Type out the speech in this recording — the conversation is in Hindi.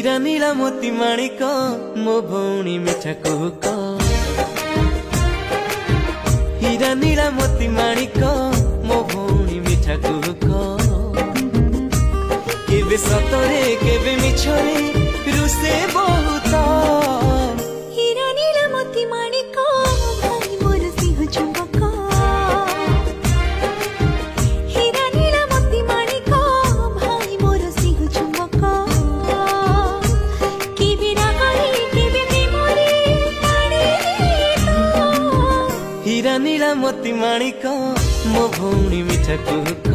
हीरा नीला मोती माणिक मो भौणी मिठा कुहुक। हीरा नीला मोती माणिक मो भौणी मिठा कुहुक। केबे सतरे केबे मिछरे रुसे बहुत। हीरा नीला मोती माणिक भाई मोर सिंह चुंबक। हीरा नीला मोती माणिक भाई मोर सिंह चुंबक। केबे रागरे केबे प्रेमरे ताड़े तो। हीरा नीला मोती माणिक मो भौणी मिठा कुहुक।